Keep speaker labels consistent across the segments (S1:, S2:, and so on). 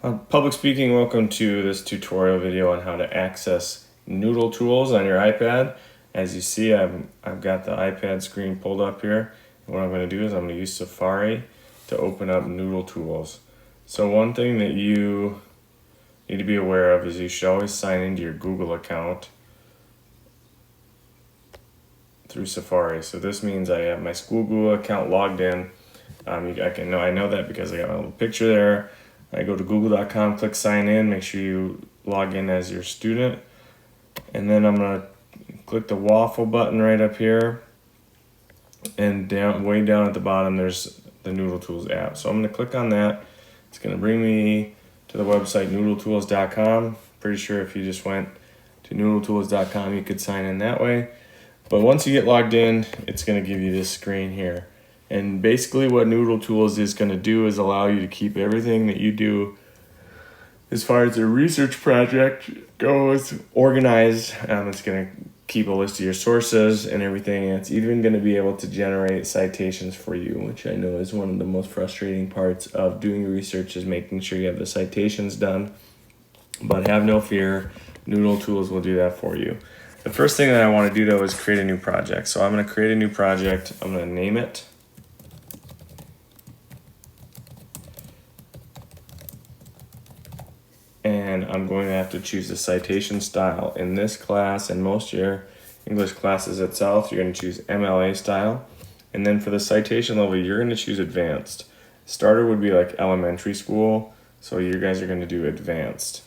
S1: Public speaking, welcome to this tutorial video on how to access Noodle tools on your iPad. As you see, I've got the iPad screen pulled up here. And what I'm going to do is I'm going to use Safari to open up Noodle tools. So one thing that you need to be aware of is you should always sign into your Google account through Safari. So this means I have my school Google account logged in. I know that because I got a little picture there. I go to google.com, click sign in, make sure you log in as your student. And then I'm gonna click the waffle button right up here. And way down at the bottom, there's the Noodle Tools app. So I'm gonna click on that. It's gonna bring me to the website noodletools.com. Pretty sure if you just went to noodletools.com, you could sign in that way. But once you get logged in, it's gonna give you this screen here. And basically what Noodle Tools is going to do is allow you to keep everything that you do as far as a research project goes organized. It's going to keep a list of your sources and everything. And it's even going to be able to generate citations for you, which I know is one of the most frustrating parts of doing research, is making sure you have the citations done. But have no fear, Noodle Tools will do that for you. The first thing that I want to do though is create a new project. So I'm going to create a new project. I'm going to name it. And I'm going to have to choose the citation style. In this class and most of your English classes itself, you're going to choose MLA style. And then for the citation level, you're going to choose advanced. Starter would be like elementary school, so you guys are going to do advanced.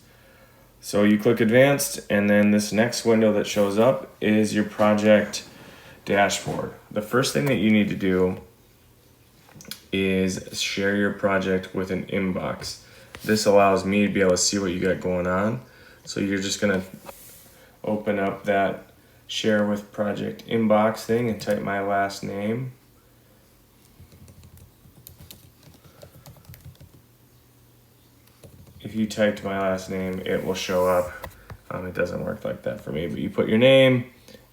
S1: So you click advanced, and then this next window that shows up is your project dashboard. The first thing that you need to do is share your project with an inbox. This allows me to be able to see what you got going on. So you're just gonna open up that share with project inbox thing and type my last name. If you typed my last name, it will show up. It doesn't work like that for me, but you put your name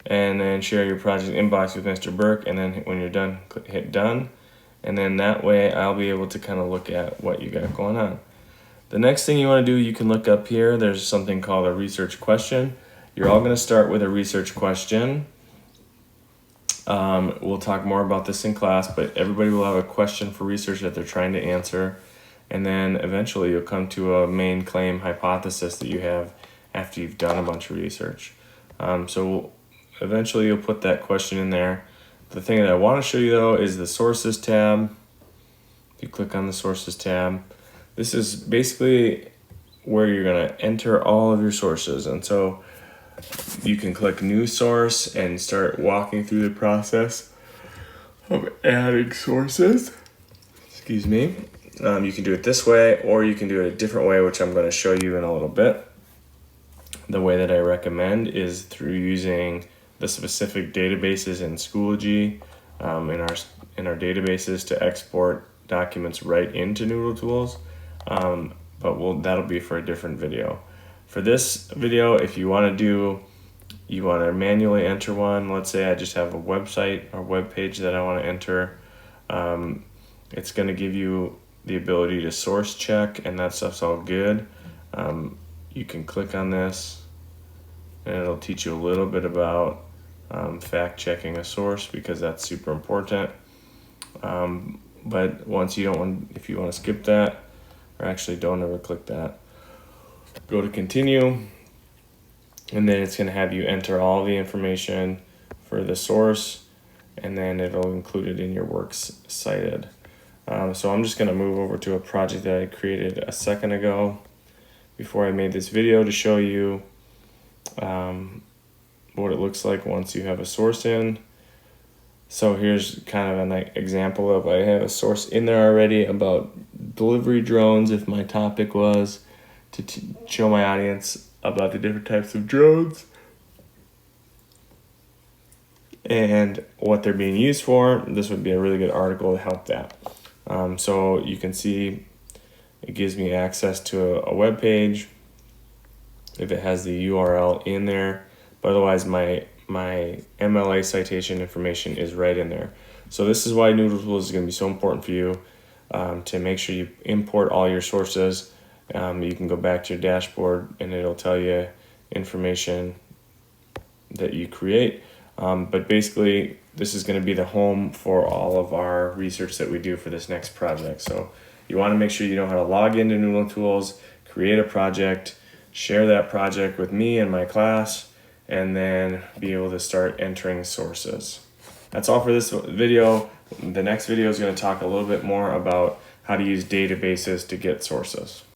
S1: and then share your project inbox with Mr. Burke, and then when you're done, hit done. And then that way I'll be able to kind of look at what you got going on. The next thing you want to do, you can look up here. There's something called a research question. You're all going to start with a research question. We'll talk more about this in class, but everybody will have a question for research that they're trying to answer. And then eventually you'll come to a main claim hypothesis that you have after you've done a bunch of research. So eventually you'll put that question in there. The thing that I want to show you though is the sources tab. If you click on the sources tab, this is basically where you're going to enter all of your sources. And so you can click new source and start walking through the process of adding sources. Excuse me. You can do it this way, or you can do it a different way, which I'm going to show you in a little bit. The way that I recommend is through using the specific databases in Schoology in our databases to export documents right into Noodle Tools. But that'll be for a different video. For this video, if you want to manually enter one, let's say I just have a website or web page that I want to enter, it's going to give you the ability to source check, and that stuff's all good. You can click on this and it'll teach you a little bit about fact checking a source, because that's super important. But if you want to skip that, or actually don't ever click that, go to continue, and then it's going to have you enter all the information for the source, and then it'll include it in your works cited. So I'm just going to move over to a project that I created a second ago before I made this video to show you what it looks like once you have a source in. So here's kind of an example of, I have a source in there already about delivery drones, if my topic was to show my audience about the different types of drones and what they're being used for. This would be a really good article to help that. So you can see it gives me access to a web page if it has the URL in there, but otherwise my MLA citation information is right in there. So this is why Noodle Tools is going to be so important for you, to make sure you import all your sources You can go back to your dashboard and it'll tell you information that you create. But basically, this is going to be the home for all of our research that we do for this next project. So you want to make sure you know how to log into Noodle Tools, create a project, share that project with me and my class, and then be able to start entering sources. That's all for this video. The next video is going to talk a little bit more about how to use databases to get sources.